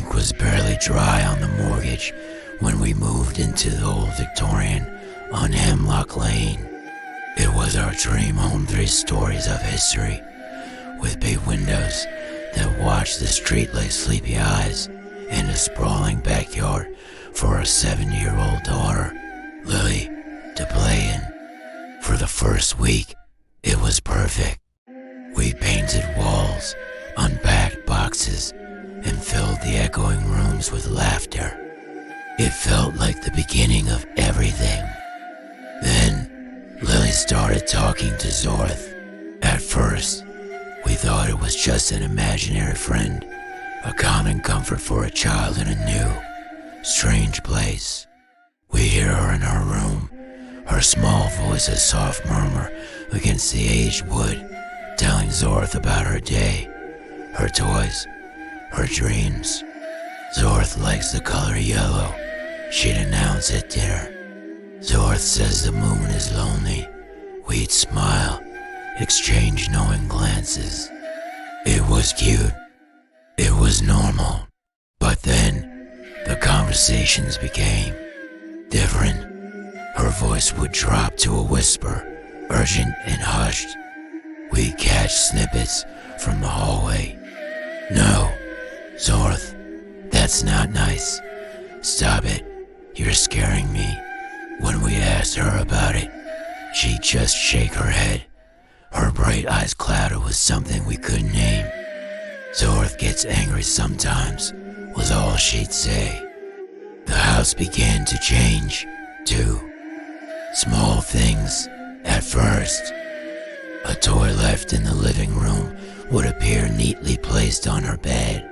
ink was barely dry on the mortgage when we moved into the old Victorian on Hemlock Lane. It was our dream home, 3 stories of history, with big windows that watched the street like sleepy eyes, and a sprawling backyard for our 7-year-old daughter, Lily, to play in. For the first week, it was perfect. We painted walls, unpacked boxes, and filled the echoing rooms with laughter. It felt like the beginning of everything. Then, Lily started talking to Zorth. At first, we thought it was just an imaginary friend, a common comfort for a child in a new, strange place. We hear her in her room, her small voice a soft murmur against the aged wood, telling Zorth about her day, her toys, her dreams. Zorth likes the color yellow, she'd announce at dinner. Zorth says the moon is lonely. We'd smile, exchange knowing glances. It was cute. It was normal. But then, the conversations became different. Her voice would drop to a whisper, urgent and hushed. We'd catch snippets from the hallway. No, Zorth, that's not nice. Stop it, you're scaring me. When we asked her about it, she'd just shake her head. Her bright eyes clouded with something we couldn't name. Zorth gets angry sometimes, was all she'd say. The house began to change, too. Small things, at first. A toy left in the living room would appear neatly placed on her bed.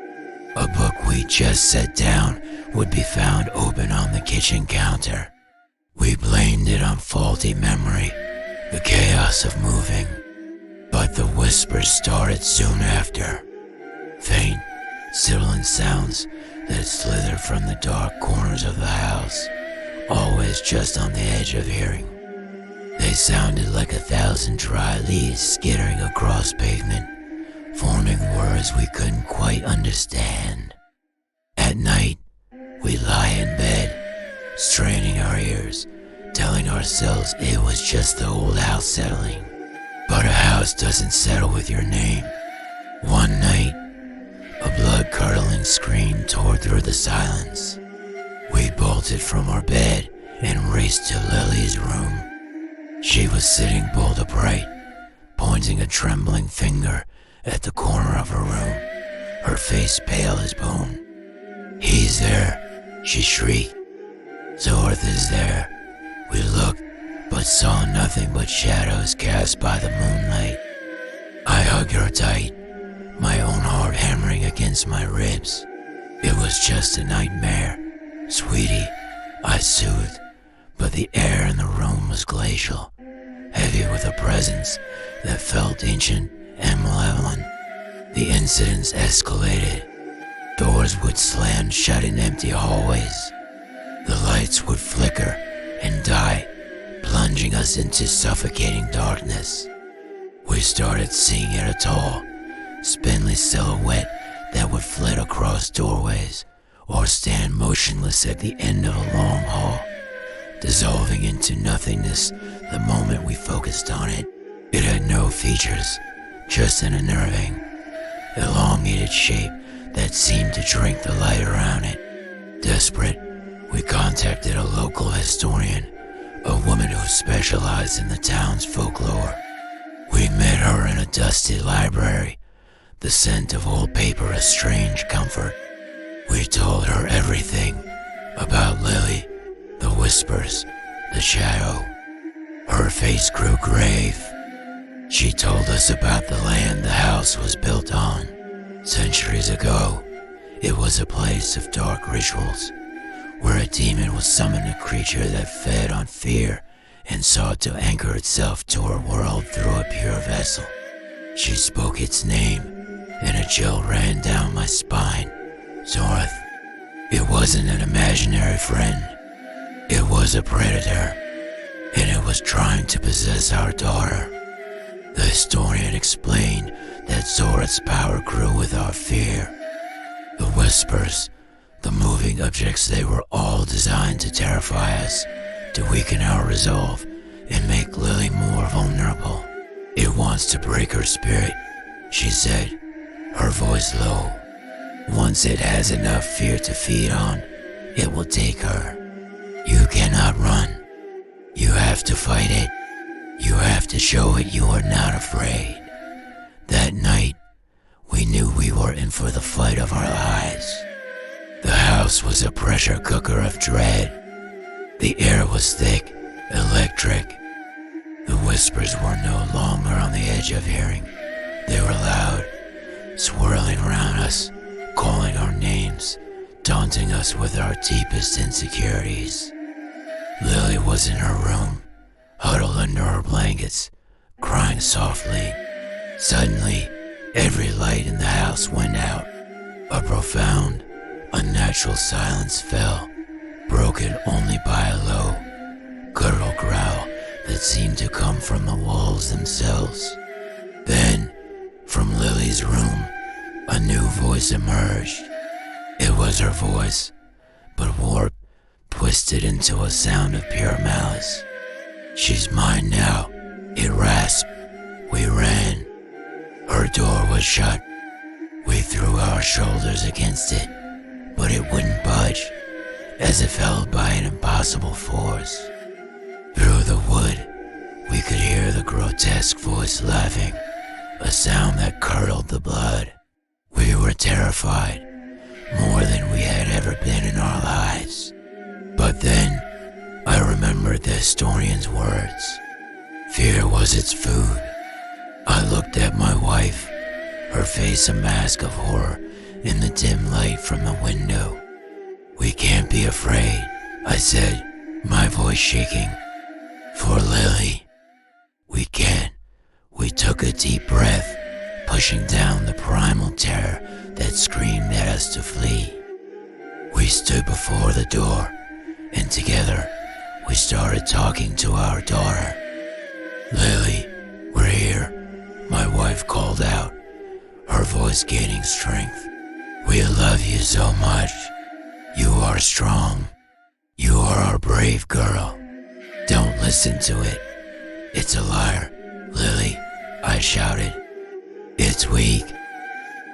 A book we just set down would be found open on the kitchen counter. We blamed it on faulty memory, the chaos of moving. But the whispers started soon after. Faint, sibilant sounds that slithered from the dark corners of the house, always just on the edge of hearing. They sounded like 1,000 dry leaves skittering across pavement, forming words we couldn't quite understand. At night, we'd lie in bed, straining our ears, telling ourselves it was just the old house settling. But a house doesn't settle with your name. One night, a blood-curdling scream tore through the silence. We bolted from our bed and raced to Lily's room. She was sitting bolt upright, pointing a trembling finger at the corner of her room, her face pale as bone. "He's there," she shrieked. "Zorth is there." We looked, but saw nothing but shadows cast by the moonlight. I hugged her tight, my own heart hammering against my ribs. "It was just a nightmare, sweetie," I soothed, but the air in the room was glacial, heavy with a presence that felt ancient and malevolent. The incidents escalated. Doors would slam shut in empty hallways. The lights would flicker and die, plunging us into suffocating darkness. We started seeing it, a tall, spindly silhouette that would flit across doorways or stand motionless at the end of a long hall, dissolving into nothingness the moment we focused on it. It had no features, just an unnerving, elongated shape that seemed to drink the light around it. Desperate, we contacted a local historian, a woman who specialized in the town's folklore. We met her in a dusty library, the scent of old paper a strange comfort. We told her everything about Lily, the whispers, the shadow. Her face grew grave. She told us about the land the house was built on. Centuries ago, it was a place of dark rituals, where a demon would summon a creature that fed on fear and sought to anchor itself to her world through a pure vessel. She spoke its name, and a chill ran down my spine. Zorth. It wasn't an imaginary friend. It was a predator, and it was trying to possess our daughter. The historian explained that Zorth's power grew with our fear. The whispers, The moving objects, they were all designed to terrify us, to weaken our resolve and make Lily more vulnerable. "It wants to break her spirit," she said, her voice low. "Once it has enough fear to feed on, it will take her. You cannot run. You have to fight it. You have to show it you are not afraid." That night, we knew we were in for the fight of our lives. The house was a pressure cooker of dread. The air was thick, electric. The whispers were no longer on the edge of hearing. They were loud, swirling around us, calling our names, daunting us with our deepest insecurities. Lily was in her room, huddled under her blankets, crying softly. Suddenly, every light in the house went out. A profound, unnatural silence fell, broken only by a low, guttural growl that seemed to come from the walls themselves. Then, from Lily's room, a new voice emerged. It was her voice, but warped, twisted into a sound of pure malice. "She's mine now," it rasped. We ran. Her door was shut. We threw our shoulders against it, but it wouldn't budge, as if held by an impossible force. Through the wood, we could hear the grotesque voice laughing, a sound that curdled the blood. We were terrified, more than we had ever been in our lives. But then, I remembered the historian's words. Fear was its food. I looked at my wife, her face a mask of horror in the dim light from the window. "We can't be afraid," I said, my voice shaking. "For Lily, we can't." We took a deep breath, pushing down the primal terror that screamed at us to flee. We stood before the door, and together we started talking to our daughter. "Lily, we're here," my wife called out, her voice gaining strength. "We love you so much. You are strong. You are our brave girl. Don't listen to it. It's a liar, Lily," I shouted. "It's weak.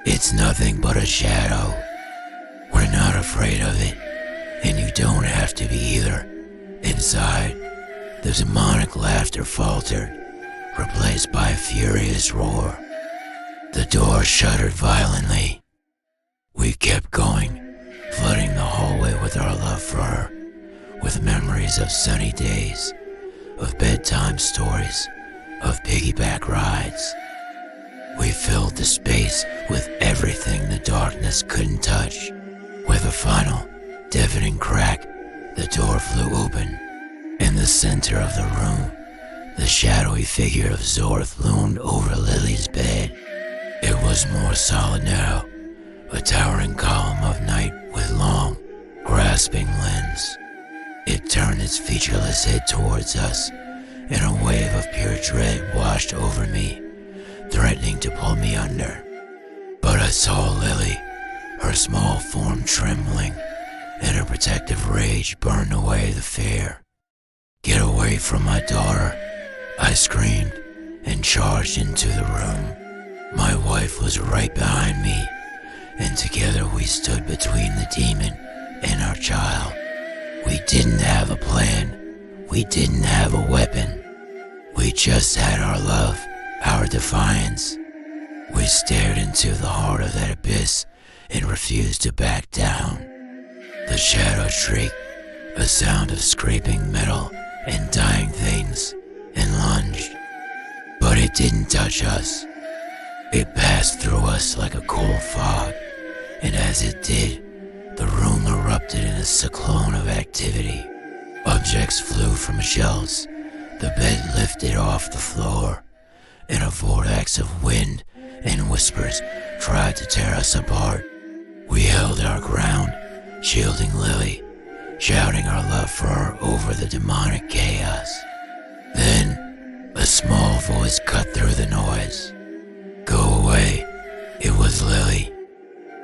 It's nothing but a shadow. We're not afraid of it, and you don't have to be either." Inside, the demonic laughter faltered, replaced by a furious roar. The door shuddered violently. We kept going, flooding the hallway with our love for her, with memories of sunny days, of bedtime stories, of piggyback rides. We filled the space with everything the darkness couldn't touch. With a final, deafening crack, the door flew open. In the center of the room, the shadowy figure of Zorth loomed over Lily's bed. It was more solid now, a towering column of night with long, grasping limbs. It turned its featureless head towards us, and a wave of pure dread washed over me, threatening to pull me under. But I saw Lily, her small form trembling, and her protective rage burned away the fear. "Get away from my daughter," I screamed, and charged into the room. My wife was right behind me, and together we stood between the demon and our child. We didn't have a plan. We didn't have a weapon. We just had our love, our defiance. We stared into the heart of that abyss and refused to back down. The shadow shrieked, a sound of scraping metal and dying things, and lunged. But it didn't touch us. It passed through us like a cold fog, and as it did, the room erupted in a cyclone of activity. Objects flew from shelves, the bed lifted off the floor, and a vortex of wind and whispers tried to tear us apart. We held our ground, shielding Lily, shouting our love for her over the demonic chaos. Then, a small voice cut through the noise. "Go away." It was Lily.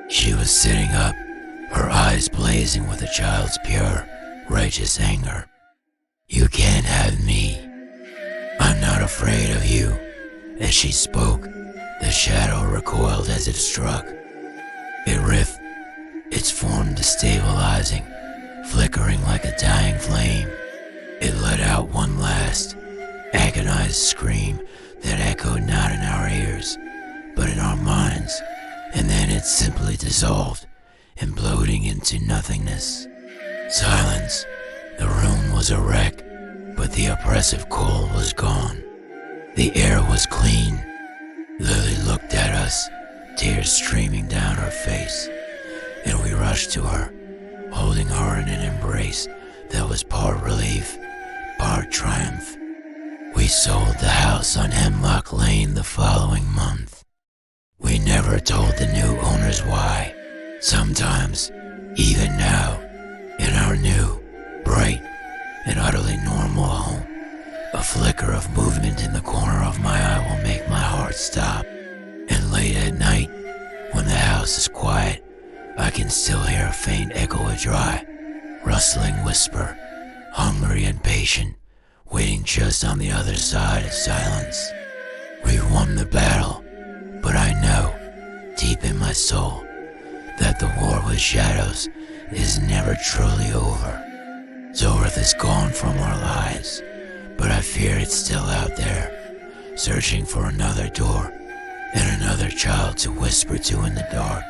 She was sitting up, her eyes eyes blazing with a child's pure, righteous anger. You can't have me. I'm not afraid of you. As she spoke, the shadow recoiled as if struck. It writhed, its form destabilizing, flickering like a dying flame. It let out one last, agonized scream that echoed not in our ears, but in our minds, and then it simply dissolved, imploding into nothingness. Silence. The room was a wreck, but the oppressive cold was gone. The air was clean. Lily looked at us, tears streaming down her face, and we rushed to her, holding her in an embrace that was part relief, part triumph. We sold the house on Hemlock Lane the following month. We never told the new owners why. Sometimes, even now, in our new, bright, and utterly normal home, a flicker of movement in the corner of my eye will make my heart stop. And late at night, when the house is quiet, I can still hear a faint echo, a dry, rustling whisper, hungry and patient, waiting just on the other side of silence. We've won the battle, but I know, deep in my soul, that the war with shadows is never truly over. Zorith is gone from our lives, but I fear it's still out there, searching for another door and another child to whisper to in the dark.